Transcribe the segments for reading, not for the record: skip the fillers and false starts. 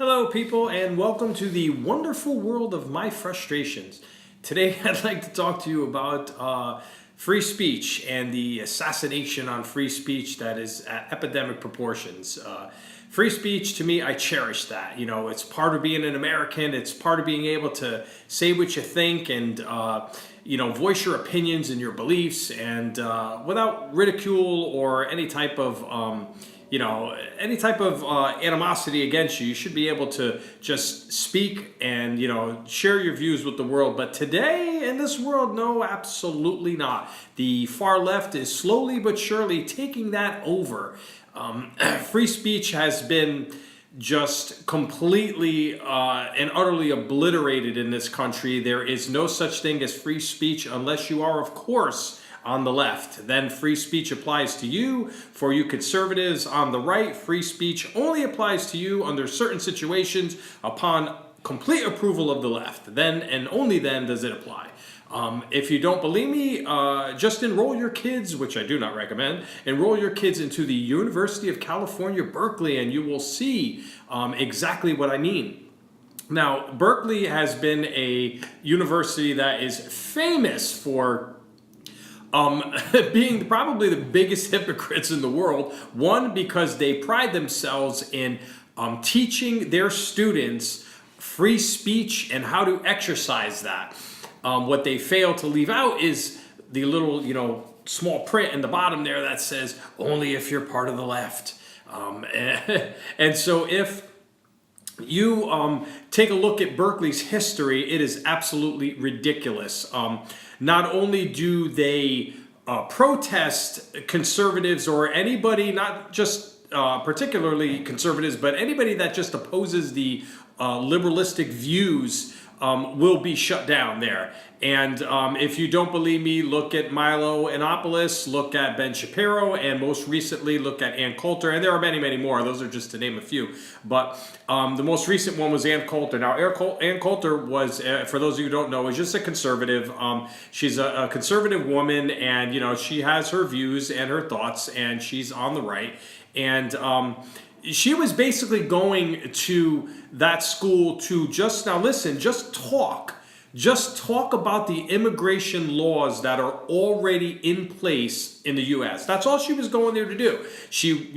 Hello, people, and welcome to the wonderful world of my frustrations. Today, I'd like to talk to you about free speech and the assassination on free speech that is at epidemic proportions. Free speech, to me, I cherish that. You know, it's part of being an American. It's part of being able to say what you think and voice your opinions and your beliefs, and without ridicule or any type of animosity against you. You should be able to just speak and, share your views with the world. But today in this world, no, absolutely not. The far left is slowly but surely taking that over. Free speech has been just completely and utterly obliterated in this country. There is no such thing as free speech unless you are, of course, on the left. Then free speech applies to you. For you conservatives on the right, free speech only applies to you under certain situations upon complete approval of the left. Then and only then does it apply. If you don't believe me, just enroll your kids, which I do not recommend, enroll your kids into the University of California, Berkeley, and you will see exactly what I mean. Now, Berkeley has been a university that is famous for being probably the biggest hypocrites in the world. One, because they pride themselves in teaching their students free speech and how to exercise that. What they fail to leave out is the little, small print in the bottom there that says, only if you're part of the left. And so if you take a look at Berkeley's history, it is absolutely ridiculous. Not only do they protest conservatives or anybody, not just particularly conservatives, but anybody that just opposes the liberalistic views will be shut down there. And if you don't believe me, look at Milo Yiannopoulos, look at Ben Shapiro, and most recently look at Ann Coulter. And there are many, many more. Those are just to name a few. But the most recent one was Ann Coulter. Now, Ann Coulter was, for those of you who don't know, is just a conservative. She's a conservative woman, and, she has her views and her thoughts, and she's on the right. And she was basically going to that school to just talk about the immigration laws that are already in place in the U.S. That's all she was going there to do. She,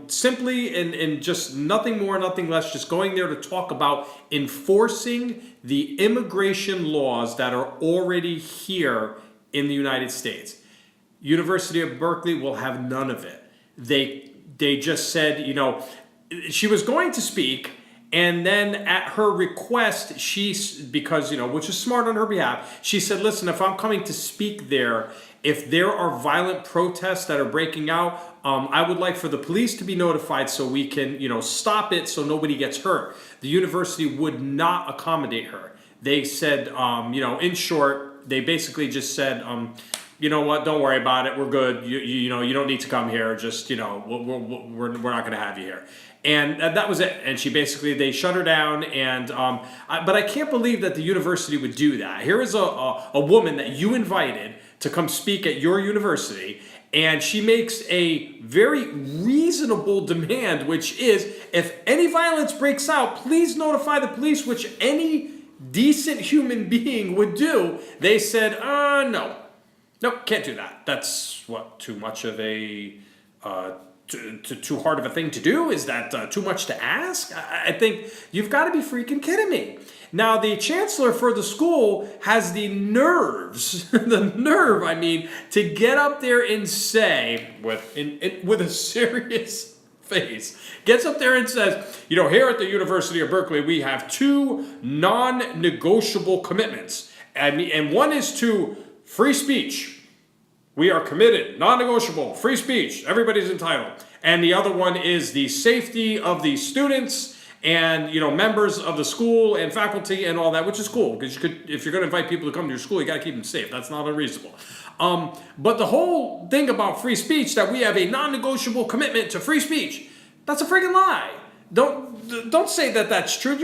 simply and just nothing more, nothing less, just going there to talk about enforcing the immigration laws that are already here in the United States. University of Berkeley will have none of it. They just said, she was going to speak, and then at her request, because, which is smart on her behalf, she said, listen, if I'm coming to speak there, if there are violent protests that are breaking out, I would like for the police to be notified so we can, stop it so nobody gets hurt. The university would not accommodate her. They said, in short, they basically just said, you know what, don't worry about it. We're good. You don't need to come here. Just, we're not going to have you here. And that was it. And they shut her down. And but I can't believe that the university would do that. Here is a woman that you invited to come speak at your university, and she makes a very reasonable demand, which is, if any violence breaks out, please notify the police, which any decent human being would do. They said, no, can't do that. That's too much of a too hard of a thing to do? Is that too much to ask? I think you've got to be freaking kidding me. Now, the chancellor for the school has the nerves, to get up there and say, with a serious face, gets up there and says, here at the University of Berkeley, we have two non-negotiable commitments. And one is to free speech. We are committed, non-negotiable, free speech. Everybody's entitled. And the other one is the safety of the students and, members of the school and faculty and all that, which is cool, because if you're going to invite people to come to your school, you got to keep them safe. That's not unreasonable. But the whole thing about free speech, that we have a non-negotiable commitment to free speech, that's a freaking lie. Don't say that that's true.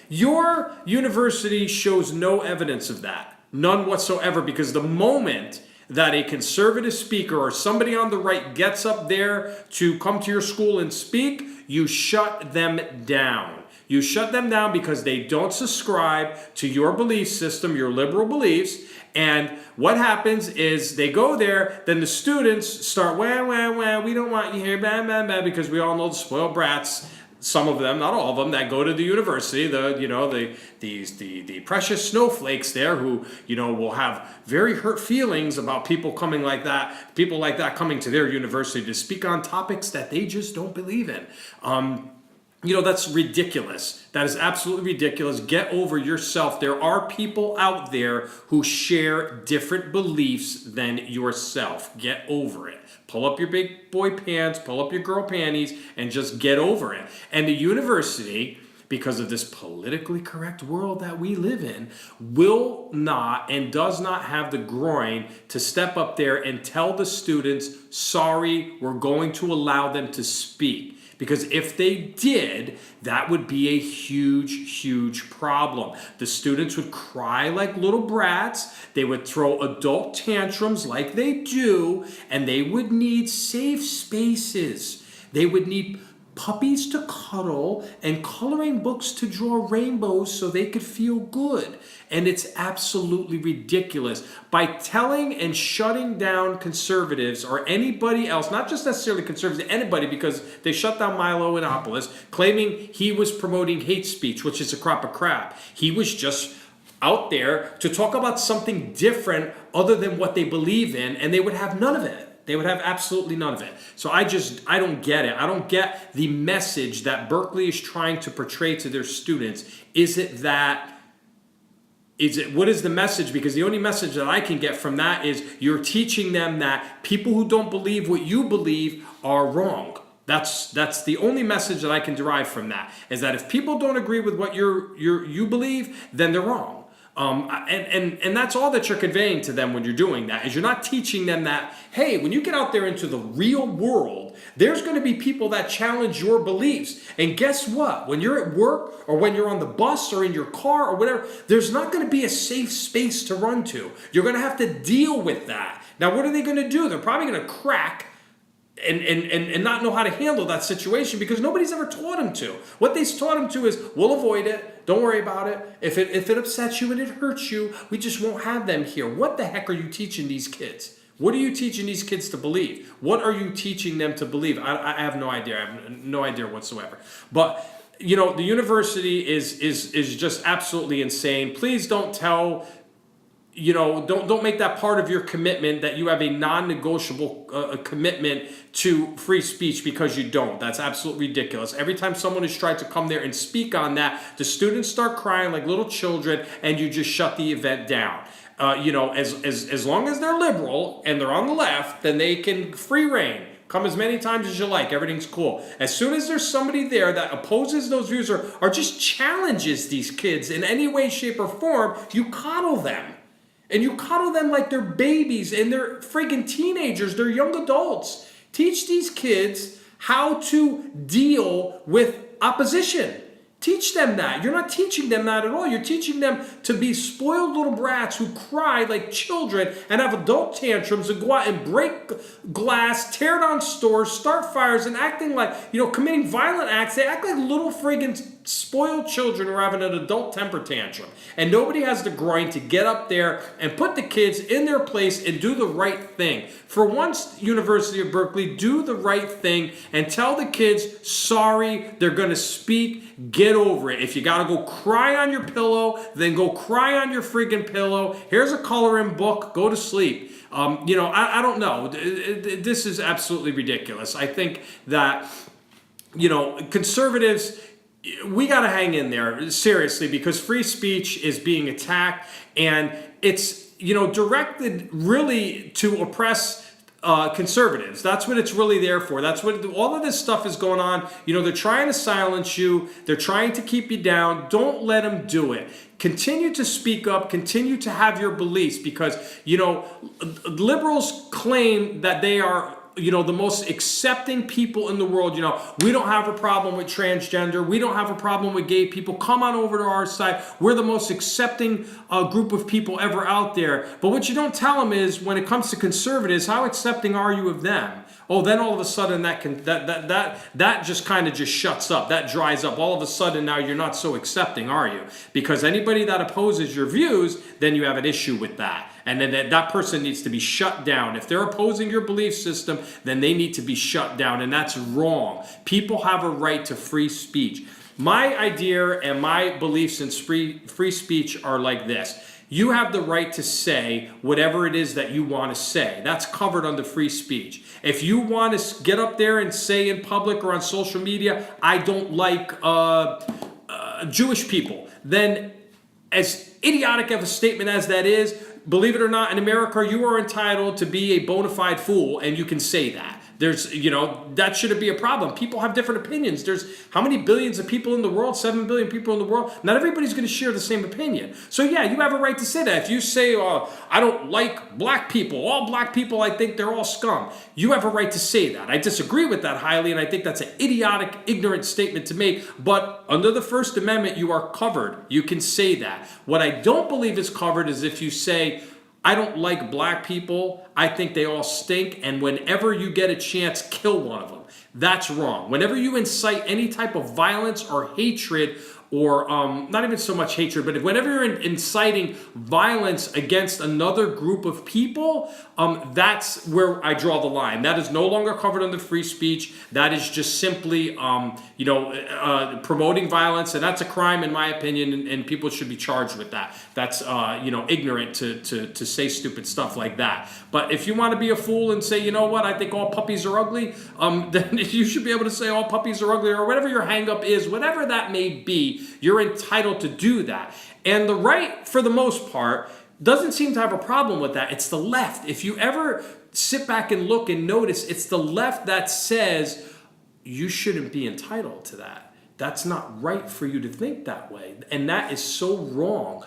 Your university shows no evidence of that. None whatsoever, because the moment that a conservative speaker or somebody on the right gets up there to come to your school and speak, you shut them down. You shut them down because they don't subscribe to your belief system, your liberal beliefs. And what happens is they go there, then the students start, wah, wah, wah, we don't want you here, blah, blah, blah, because we all know the spoiled brats, some of them, not all of them, that go to the university, the precious snowflakes there who, will have very hurt feelings about people like that coming to their university to speak on topics that they just don't believe in. That's ridiculous. That is absolutely ridiculous. Get over yourself. There are people out there who share different beliefs than yourself. Get over it. Pull up your big boy pants, pull up your girl panties, and just get over it. And the university, because of this politically correct world that we live in, will not and does not have the groin to step up there and tell the students, sorry, we're going to allow them to speak. Because if they did, that would be a huge, huge problem. The students would cry like little brats. They would throw adult tantrums like they do. And they would need safe spaces. They would need puppies to cuddle and coloring books to draw rainbows so they could feel good. And it's absolutely ridiculous. By telling and shutting down conservatives or anybody else, not just necessarily conservatives, anybody, because they shut down Milo Yiannopoulos, claiming he was promoting hate speech, which is a crop of crap. He was just out there to talk about something different other than what they believe in, and they would have none of it. They would have absolutely none of it. So I don't get it. I don't get the message that Berkeley is trying to portray to their students. What is the message? Because the only message that I can get from that is you're teaching them that people who don't believe what you believe are wrong. That's the only message that I can derive from that, is that if people don't agree with what you believe, then they're wrong. And that's all that you're conveying to them when you're doing that, is you're not teaching them that, hey, when you get out there into the real world, there's going to be people that challenge your beliefs. And guess what? When you're at work or when you're on the bus or in your car or whatever, there's not going to be a safe space to run to. You're going to have to deal with that. Now, what are they going to do? They're probably going to crack and not know how to handle that situation because nobody's ever taught them to. What they taught them to is, we'll avoid it. Don't worry about it. If it upsets you and it hurts you, we just won't have them here. What the heck are you teaching these kids? What are you teaching these kids to believe? What are you teaching them to believe? I have no idea. I have no idea whatsoever. But, the university is just absolutely insane. Please don't tell... don't make that part of your commitment that you have a non-negotiable commitment to free speech, because you don't. That's absolutely ridiculous. Every time someone has tried to come there and speak on that, the students start crying like little children, and you just shut the event down. As long as they're liberal and they're on the left, then they can free reign. Come as many times as you like. Everything's cool. As soon as there's somebody there that opposes those views or just challenges these kids in any way, shape, or form, you coddle them. And you coddle them like they're babies and they're friggin' teenagers. They're young adults. Teach these kids how to deal with opposition. Teach them that. You're not teaching them that at all. You're teaching them to be spoiled little brats who cry like children and have adult tantrums and go out and break glass, tear down stores, start fires, and acting like, committing violent acts. They act like little friggin' spoiled children who are having an adult temper tantrum. And nobody has the groin to get up there and put the kids in their place and do the right thing. For once, University of Berkeley, do the right thing and tell the kids, sorry, they're going to speak. Get over it. If you got to go cry on your pillow, then go cry on your friggin' pillow. Here's a coloring book. Go to sleep. I don't know. This is absolutely ridiculous. I think that, conservatives, we got to hang in there, seriously, because free speech is being attacked, and it's, directed really to oppress conservatives. That's what it's really there for. That's what all of this stuff is going on. They're trying to silence you. They're trying to keep you down. Don't let them do it. Continue to speak up. Continue to have your beliefs, because, liberals claim that they are, the most accepting people in the world. We don't have a problem with transgender. We don't have a problem with gay people. Come on over to our side. We're the most accepting group of people ever out there. But what you don't tell them is, when it comes to conservatives, how accepting are you of them? Oh, then all of a sudden that just kind of just shuts up. That dries up. All of a sudden now you're not so accepting, are you? Because anybody that opposes your views, then you have an issue with that. And then that person needs to be shut down. If they're opposing your belief system, then they need to be shut down. And that's wrong. People have a right to free speech. My idea and my beliefs in free speech are like this. You have the right to say whatever it is that you want to say. That's covered under free speech. If you want to get up there and say in public or on social media, I don't like Jewish people, then as idiotic of a statement as that is, believe it or not, in America, you are entitled to be a bona fide fool, and you can say that. There's, that shouldn't be a problem. People have different opinions. There's how many billions of people in the world? 7 billion people in the world. Not everybody's going to share the same opinion. So yeah, you have a right to say that. If you say, I don't like black people, all black people, I think they're all scum. You have a right to say that. I disagree with that highly, and I think that's an idiotic, ignorant statement to make. But under the First Amendment, you are covered. You can say that. What I don't believe is covered is if you say, I don't like black people. I think they all stink. And whenever you get a chance, kill one of them. That's wrong. Whenever you incite any type of violence or hatred, or not even so much hatred, but whenever you're inciting violence against another group of people, that's where I draw the line. That is no longer covered under free speech. That is just simply, promoting violence, and that's a crime in my opinion, and people should be charged with that. That's, ignorant to say stupid stuff like that. But if you want to be a fool and say, you know what, I think all puppies are ugly, then you should be able to say all puppies are ugly, or whatever your hang-up is, whatever that may be. You're entitled to do that. And the right, for the most part, doesn't seem to have a problem with that. It's the left. If you ever sit back and look and notice, it's the left that says you shouldn't be entitled to that. That's not right for you to think that way. And that is so wrong.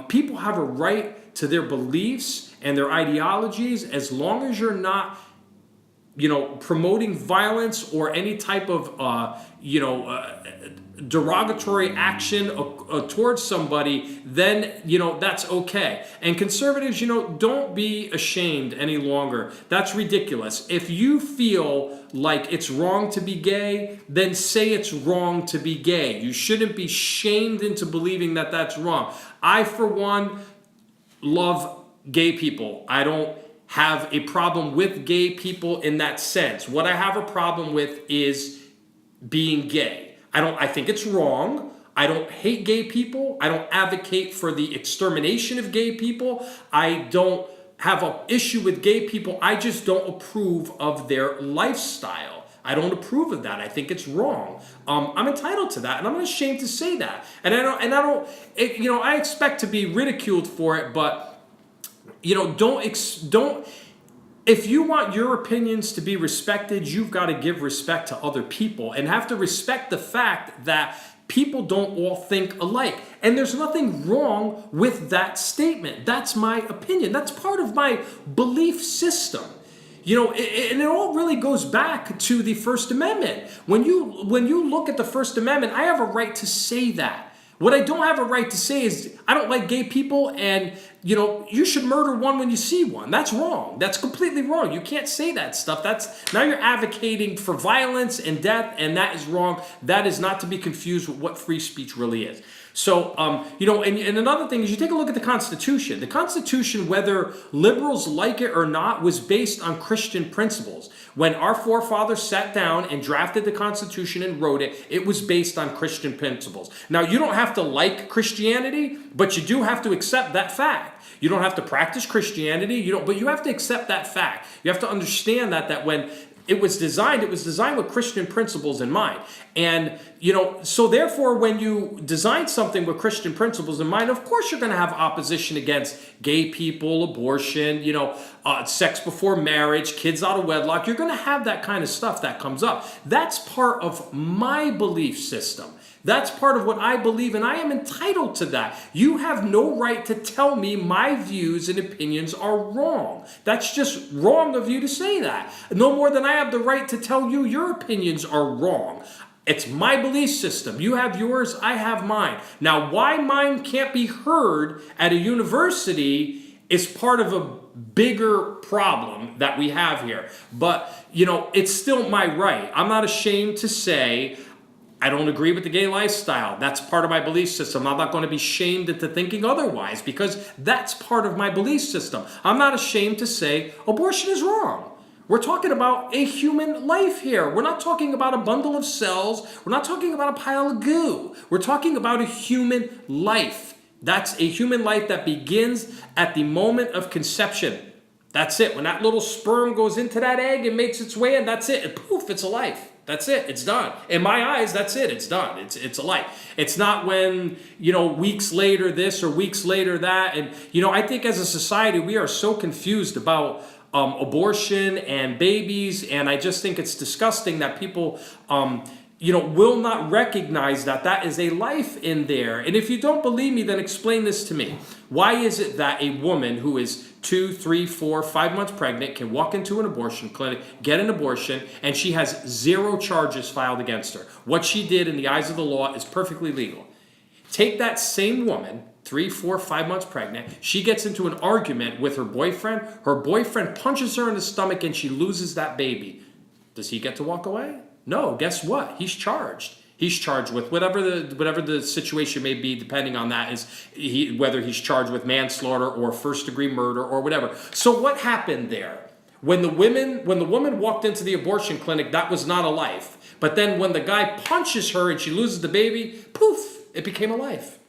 People have a right to their beliefs and their ideologies as long as you're not promoting violence or any type of, derogatory action towards somebody, then, that's okay. And conservatives, don't be ashamed any longer. That's ridiculous. If you feel like it's wrong to be gay, then say it's wrong to be gay. You shouldn't be shamed into believing that that's wrong. I, for one, love gay people. I don't have a problem with gay people in that sense. What I have a problem with is being gay. I think it's wrong. I don't hate gay people. I don't advocate for the extermination of gay people. I don't have an issue with gay people. I just don't approve of their lifestyle. I don't approve of that. I think it's wrong. I'm entitled to that, and I'm not ashamed to say that. And I expect to be ridiculed for it, but don't. If you want your opinions to be respected, you've got to give respect to other people and have to respect the fact that people don't all think alike. And there's nothing wrong with that statement. That's my opinion. That's part of my belief system. And it all really goes back to the First Amendment. When you look at the First Amendment, I have a right to say that. What I don't have a right to say is I don't like gay people, and you should murder one when you see one. That's wrong. That's completely wrong. You can't say that stuff. Now you're advocating for violence and death, and that is wrong. That is not to be confused with what free speech really is. So, and another thing is you take a look at the Constitution. The Constitution, whether liberals like it or not, was based on Christian principles. When our forefathers sat down and drafted the Constitution and wrote it, it was based on Christian principles. Now, you don't have to like Christianity, but you do have to accept that fact. You don't have to practice Christianity, but you have to accept that fact. You have to understand that when it was designed with Christian principles in mind. And so therefore, when you design something with Christian principles in mind, of course you're going to have opposition against gay people, abortion, sex before marriage, kids out of wedlock. You're going to have that kind of stuff that comes up. That's part of my belief system. That's part of what I believe, and I am entitled to that. You have no right to tell me my views and opinions are wrong. That's just wrong of you to say that. No more than I have the right to tell you your opinions are wrong. It's my belief system. You have yours, I have mine. Now, why mine can't be heard at a university is part of a bigger problem that we have here. But, it's still my right. I'm not ashamed to say I don't agree with the gay lifestyle. That's part of my belief system. I'm not going to be shamed into thinking otherwise because that's part of my belief system. I'm not ashamed to say abortion is wrong. We're talking about a human life here. We're not talking about a bundle of cells. We're not talking about a pile of goo. We're talking about a human life. That's a human life that begins at the moment of conception. That's it. When that little sperm goes into that egg and makes its way in, that's it. And poof, it's a life. That's it. It's done. In my eyes, that's it. It's done. It's a life. It's not when, weeks later this or weeks later that. And, I think as a society, we are so confused about abortion and babies. And I just think it's disgusting that people, will not recognize that that is a life in there. And if you don't believe me, then explain this to me. Why is it that a woman who is 2, 3, 4, 5 months pregnant can walk into an abortion clinic, get an abortion, and she has 0 charges filed against her? What she did in the eyes of the law is perfectly legal. Take that same woman, 3, 4, 5 months pregnant, she gets into an argument with her boyfriend punches her in the stomach and she loses that baby. Does he get to walk away? No, guess what? He's charged. He's charged with whatever the situation may be, depending on that, whether he's charged with manslaughter or first-degree murder or whatever. So what happened there? When the woman walked into the abortion clinic, that was not a life. But then when the guy punches her and she loses the baby, poof, it became a life.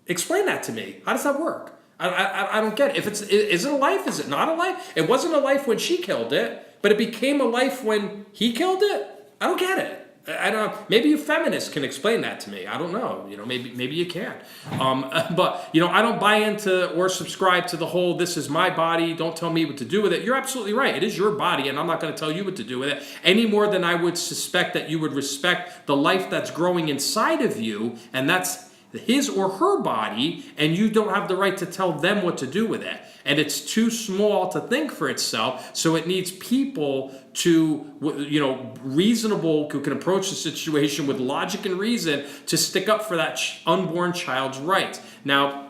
Explain that to me. How does that work? I don't get it. Is it a life? Is it not a life? It wasn't a life when she killed it, but it became a life when he killed it? I don't get it. I don't know. Maybe you feminists can explain that to me. I don't know. Maybe you can. But I don't buy into or subscribe to the whole "this is my body, don't tell me what to do with it." You're absolutely right. It is your body, and I'm not going to tell you what to do with it any more than I would suspect that you would respect the life that's growing inside of you, and that's his or her body, and you don't have the right to tell them what to do with it. And it's too small to think for itself, so it needs people reasonable, who can approach the situation with logic and reason to stick up for that unborn child's rights. Now,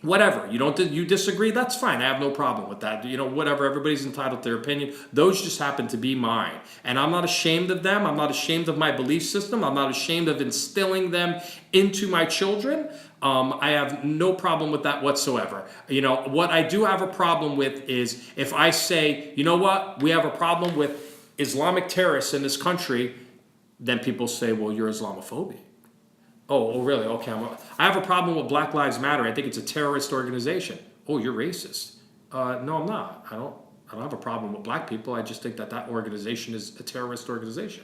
whatever, you disagree, that's fine. I have no problem with that. Whatever, everybody's entitled to their opinion. Those just happen to be mine. And I'm not ashamed of them. I'm not ashamed of my belief system. I'm not ashamed of instilling them into my children. I have no problem with that whatsoever. What I do have a problem with is if I say, we have a problem with Islamic terrorists in this country, then people say, well, you're Islamophobic. Oh, really? Okay. I have a problem with Black Lives Matter. I think it's a terrorist organization. Oh, you're racist. No, I'm not. I don't have a problem with black people. I just think that organization is a terrorist organization.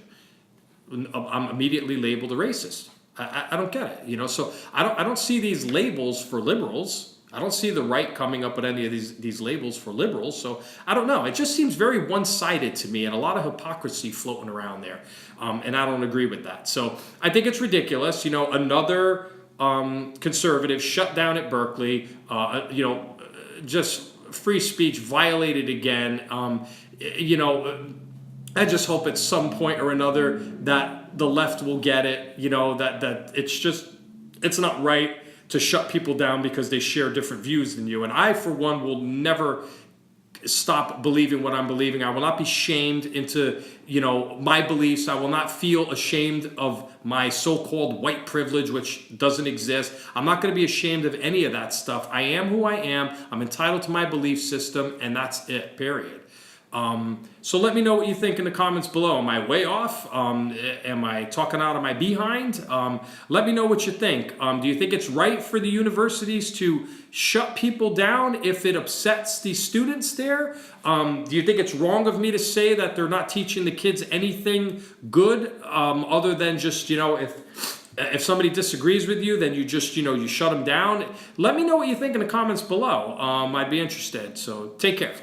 I'm immediately labeled a racist. I don't get it. So I don't see these labels for liberals. I don't see the right coming up with any of these labels for liberals. So I don't know. It just seems very one-sided to me, and a lot of hypocrisy floating around there. And I don't agree with that. So I think it's ridiculous. Another conservative shut down at Berkeley. Just free speech violated again. I just hope at some point or another that the left will get it. That it's not right to shut people down because they share different views than you. And I, for one, will never stop believing what I'm believing. I will not be shamed into, my beliefs. I will not feel ashamed of my so-called white privilege, which doesn't exist. I'm not going to be ashamed of any of that stuff. I am who I am. I'm entitled to my belief system, and that's it, period. So let me know what you think in the comments below. Am I way off? Am I talking out of my behind? Let me know what you think. Do you think it's right for the universities to shut people down if it upsets the students there? Do you think it's wrong of me to say that they're not teaching the kids anything good other than just, if somebody disagrees with you, then you just, you shut them down? Let me know what you think in the comments below. I'd be interested. So take care.